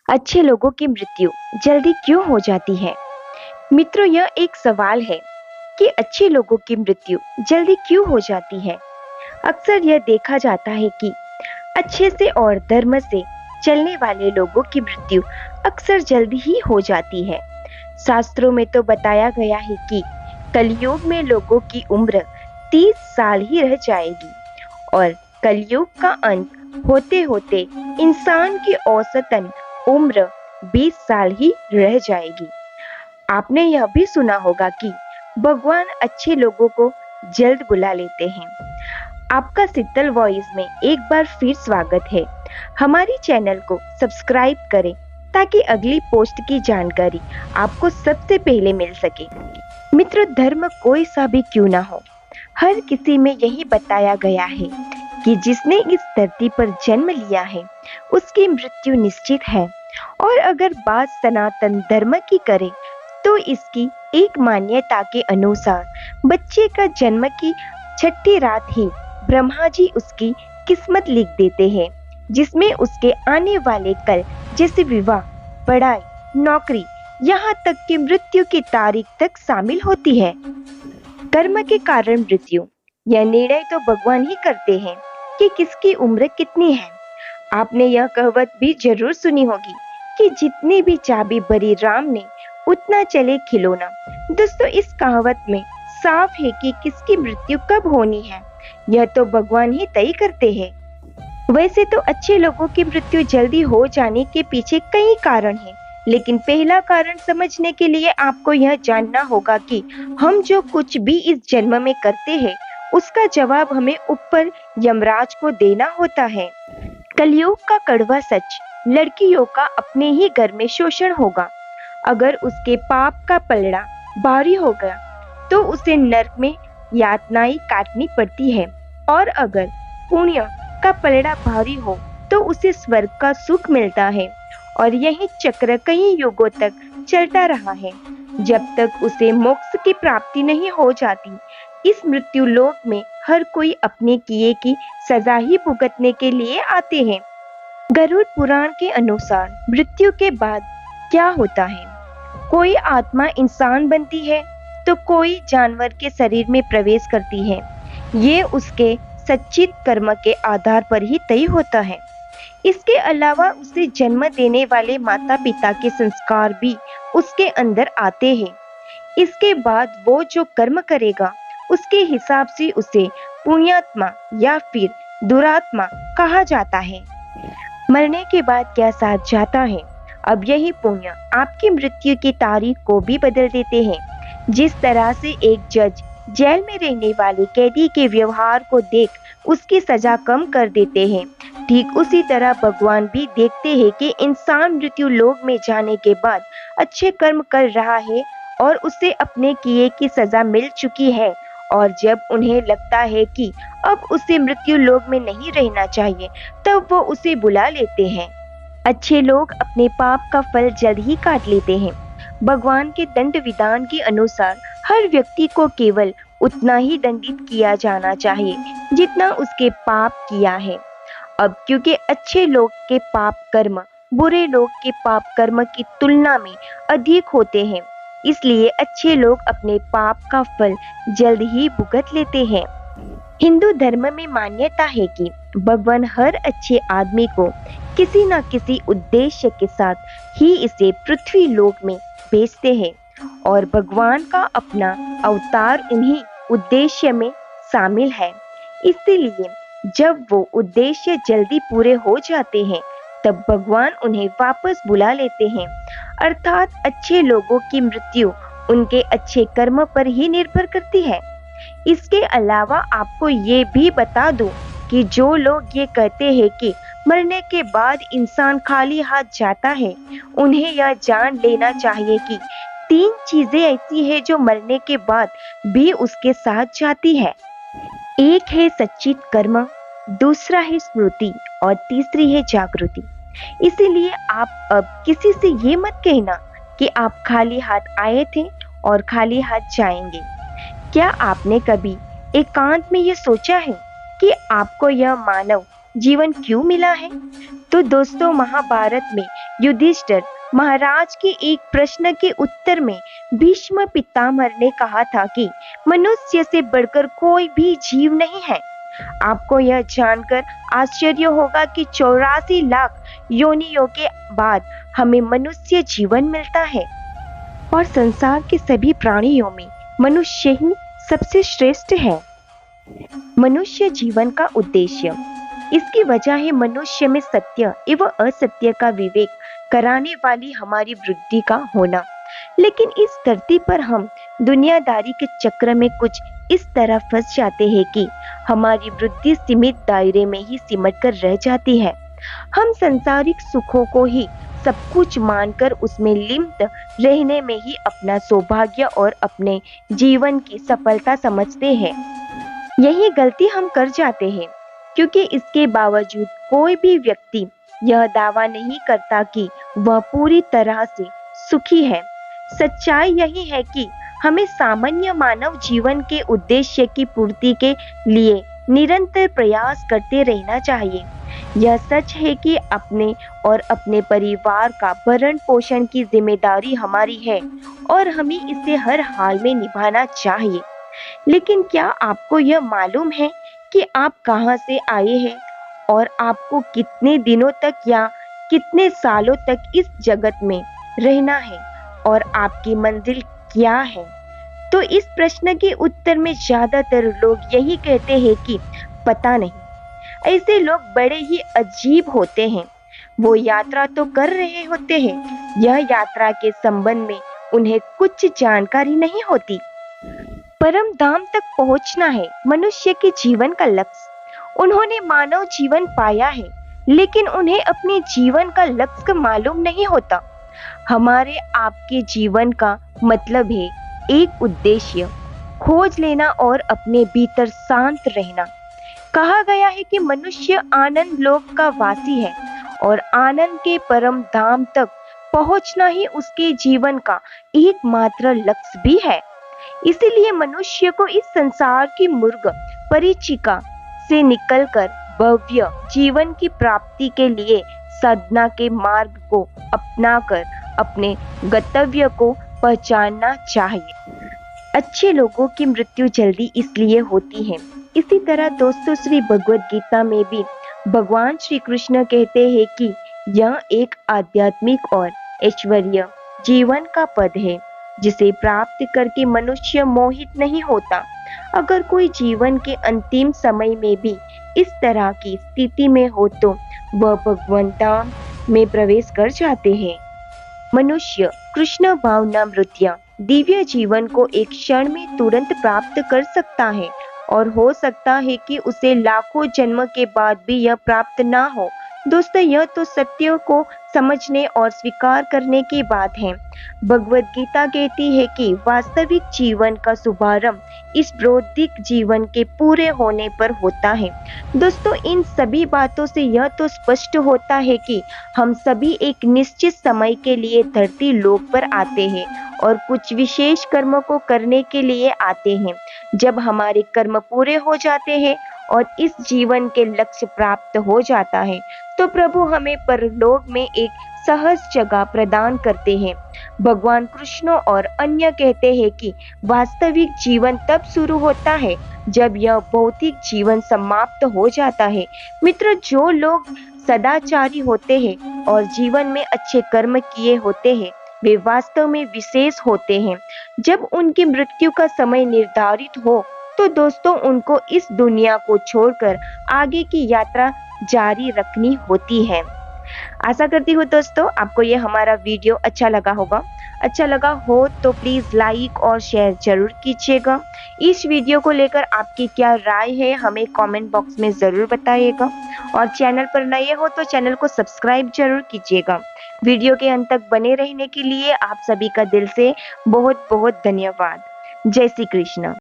अच्छे लोगों की मृत्यु जल्दी क्यों हो जाती है? मित्रों, यह एक सवाल है कि अच्छे लोगों की मृत्यु जल्दी क्यों हो जाती है। अक्सर यह देखा जाता है कि अच्छे से और धर्म से चलने वाले लोगों की मृत्यु अक्सर जल्दी ही हो जाती है। शास्त्रों में तो बताया गया है कि कलयुग में लोगों की उम्र 30 साल ही रह जाएगी और कलयुग का अंत होते होते इंसान की औसतन उम्र 20 साल ही रह जाएगी। आपने यह भी सुना होगा कि भगवान अच्छे लोगों को जल्द बुला लेते हैं। आपका शीतल वॉइस में एक बार फिर स्वागत है। हमारी चैनल को सब्सक्राइब करें ताकि अगली पोस्ट की जानकारी आपको सबसे पहले मिल सके। मित्र, धर्म कोई सा भी क्यों ना हो, हर किसी में यही बताया गया है कि जिसने इस धरती पर जन्म लिया है उसकी मृत्यु निश्चित है। और अगर बात सनातन धर्म की करें तो इसकी एक मान्यता के अनुसार बच्चे का जन्म की छठी रात ही ब्रह्मा जी उसकी किस्मत लिख देते हैं, जिसमें उसके आने वाले कल जैसे विवाह, पढ़ाई, नौकरी, यहाँ तक कि मृत्यु की तारीख तक शामिल होती है। कर्म के कारण मृत्यु, यह निर्णय तो भगवान ही करते हैं कि किसकी उम्र कितनी है। आपने यह कहावत भी जरूर सुनी होगी कि जितनी भी चाबी भरी राम ने उतना चले खिलौना। दोस्तों, इस कहावत में साफ है कि किसकी मृत्यु कब होनी है यह तो भगवान ही तय करते हैं। वैसे तो अच्छे लोगों की मृत्यु जल्दी हो जाने के पीछे कई कारण हैं, लेकिन पहला कारण समझने के लिए आपको यह जानना होगा कि हम जो कुछ भी इस जन्म में करते हैं उसका जवाब हमें ऊपर यमराज को देना होता है। कलयुग का कड़वा सच, लड़कियों का अपने ही घर में शोषण होगा। अगर उसके पाप का पलड़ा भारी हो गया तो उसे नरक में यातनाएं काटनी पड़ती है, और अगर पुण्य का पलड़ा भारी हो तो उसे स्वर्ग का सुख मिलता है। और यही चक्र कई युगों तक चलता रहा है, जब तक उसे मोक्ष की प्राप्ति नहीं हो जाती। इस मृत्यु लोक में हर कोई अपने किए की सजा ही भुगतने के लिए आते हैं। गरुड़ पुराण के अनुसार मृत्यु के बाद क्या होता है? कोई आत्मा इंसान बनती है तो कोई जानवर के शरीर में प्रवेश करती है। ये उसके सच्चित कर्म के आधार पर ही तय होता है। इसके अलावा उसे जन्म देने वाले माता पिता के संस्कार भी उसके अंदर आते हैं। इसके बाद वो जो कर्म करेगा उसके हिसाब से उसे पुण्यात्मा या फिर दुरात्मा कहा जाता है। मरने के बाद क्या साथ जाता है? अब यही पुण्य आपकी मृत्यु की तारीख को भी बदल देते हैं। जिस तरह से एक जज जेल में रहने वाले कैदी के व्यवहार को देख उसकी सजा कम कर देते हैं, ठीक उसी तरह भगवान भी देखते हैं कि इंसान मृत्यु लोक में जाने के बाद अच्छे कर्म कर रहा है और उसे अपने किए की सजा मिल चुकी है। और जब उन्हें लगता है कि अब उसे मृत्यु लोक में नहीं रहना चाहिए, तब वो उसे बुला लेते हैं। अच्छे लोग अपने पाप का फल जल्द ही काट लेते हैं। भगवान के दंड विधान के अनुसार हर व्यक्ति को केवल उतना ही दंडित किया जाना चाहिए जितना उसके पाप किया है। अब क्योंकि अच्छे लोग के पाप कर्म बुरे लोग के पाप कर्म की तुलना में अधिक होते हैं, इसलिए अच्छे लोग अपने पाप का फल जल्द ही भुगत लेते हैं। हिंदू धर्म में मान्यता है कि भगवान हर अच्छे आदमी को किसी न किसी उद्देश्य के साथ ही इसे पृथ्वी लोक में भेजते हैं, और भगवान का अपना अवतार इन्हीं उद्देश्य में शामिल है। इसीलिए जब वो उद्देश्य जल्दी पूरे हो जाते हैं तब भगवान उन्हें वापस बुला लेते हैं। अर्थात अच्छे लोगों की मृत्यु उनके अच्छे कर्म पर ही निर्भर करती है। इसके अलावा आपको ये भी बता दूं कि जो लोग ये कहते हैं कि मरने के बाद इंसान खाली हाथ जाता है, उन्हें यह जान लेना चाहिए कि 3 चीजें ऐसी हैं जो मरने के बाद भी उसके साथ जाती है। एक है सच्चित कर्म, दूसरा है स्मृति और तीसरी है जागृति। इसीलिए आप अब किसी से ये मत कहना कि आप खाली हाथ आए थे और खाली हाथ जाएंगे। क्या आपने कभी एकांत में ये सोचा है कि आपको यह मानव जीवन क्यों मिला है? तो दोस्तों, महाभारत में युधिष्ठिर महाराज के एक प्रश्न के उत्तर में भीष्म पितामह ने कहा था कि मनुष्य से बढ़कर कोई भी जीव नहीं है। आपको यह जानकर आश्चर्य होगा कि 84 लाख योनियों के बाद हमें मनुष्य जीवन मिलता है और संसार के सभी प्राणियों में मनुष्य ही सबसे श्रेष्ठ है। मनुष्य जीवन का उद्देश्य, इसकी वजह है मनुष्य में सत्य एवं असत्य का विवेक कराने वाली हमारी बुद्धि का होना। लेकिन इस धरती पर हम दुनियादारी के चक्र में कुछ इस तरह फंस जाते हैं कि हमारी बुद्धि सीमित दायरे में ही सिमट कर रह जाती है। हम सांसारिक सुखों को ही सब कुछ मानकर उसमें लिप्त रहने में ही अपना सौभाग्य और अपने जीवन की सफलता समझते हैं। यही गलती हम कर जाते हैं, क्योंकि इसके बावजूद कोई भी व्यक्ति यह दावा नहीं करता कि वह पूरी तरह से सुखी है। सच्चाई यही है कि हमें सामान्य मानव जीवन के उद्देश्य की पूर्ति के लिए निरंतर प्रयास करते रहना चाहिए। यह सच है कि अपने और अपने परिवार का भरण पोषण की जिम्मेदारी हमारी है और हमें इसे हर हाल में निभाना चाहिए। लेकिन क्या आपको यह मालूम है कि आप कहां से आए हैं और आपको कितने दिनों तक या कितने सालों तक इस जगत में रहना है और आपकी मंजिल क्या है? तो इस प्रश्न के उत्तर में ज्यादातर लोग यही कहते हैं कि पता नहीं। ऐसे लोग बड़े ही अजीब होते हैं। वो यात्रा तो कर रहे होते हैं, यह यात्रा के संबंध में उन्हें कुछ जानकारी नहीं होती। परम धाम तक पहुंचना है मनुष्य के जीवन का लक्ष्य। उन्होंने मानव जीवन पाया है, लेकिन उन्हें अपने जीवन का लक्ष्य मालूम नहीं होता। हमारे आपके जीवन का मतलब है एक उद्देश्य खोज लेना और अपने भीतर शांत रहना। कहा गया है कि मनुष्य आनंद लोक का वासी है और आनंद के परम धाम तक पहुंचना ही उसके जीवन का एकमात्र लक्ष्य भी है। इसीलिए मनुष्य को इस संसार की मूर्ख परिचिका से निकलकर भव्य जीवन की प्राप्ति के लिए साधना के मार्ग को अपनाकर अपने गंतव्य को पहचानना चाहिए। अच्छे लोगों की मृत्यु जल्दी इसलिए होती है। इसी तरह दोस्तों, श्री भगवद गीता में भी भगवान श्री कृष्ण कहते हैं कि यह एक आध्यात्मिक और ऐश्वर्य जीवन का पद है जिसे प्राप्त करके मनुष्य मोहित नहीं होता। अगर कोई जीवन के अंतिम समय में भी इस तरह की स्थिति में हो तो वह भगवान धाम में प्रवेश कर जाते हैं। मनुष्य कृष्ण भावनामृत्या दिव्य जीवन को एक क्षण में तुरंत प्राप्त कर सकता है और हो सकता है कि उसे लाखों जन्म के बाद भी यह प्राप्त ना हो। दोस्तों, यह तो सत्य को समझने और स्वीकार करने की बात है। भगवद गीता कहती है कि वास्तविक जीवन का शुभारंभ इस बौद्धिक जीवन के पूरे होने पर होता है। दोस्तों, इन सभी बातों से यह तो स्पष्ट होता है कि हम सभी एक निश्चित समय के लिए धरती लोक पर आते हैं और कुछ विशेष कर्म को करने के लिए आते हैं। जब हमारे कर्म पूरे हो जाते हैं और इस जीवन के लक्ष्य प्राप्त हो जाता है तो प्रभु हमें परलोक में एक सहज जगह प्रदान करते हैं। भगवान कृष्ण और अन्य कहते हैं कि वास्तविक जीवन तब शुरू होता है जब यह भौतिक जीवन समाप्त हो जाता है। मित्र, जो लोग सदाचारी होते हैं और जीवन में अच्छे कर्म किए होते हैं वे वास्तव में विशेष होते हैं। जब उनकी मृत्यु का समय निर्धारित हो तो दोस्तों उनको इस दुनिया को छोड़कर आगे की यात्रा जारी रखनी होती है। आशा करती हूँ दोस्तों आपको ये हमारा वीडियो अच्छा लगा होगा। अच्छा लगा हो तो प्लीज लाइक और शेयर जरूर कीजिएगा। इस वीडियो को लेकर आपकी क्या राय है हमें कमेंट बॉक्स में जरूर बताइएगा और चैनल पर नए हो तो चैनल को सब्सक्राइब जरूर कीजिएगा। वीडियो के अंत तक बने रहने के लिए आप सभी का दिल से बहुत बहुत धन्यवाद। जय श्री कृष्ण।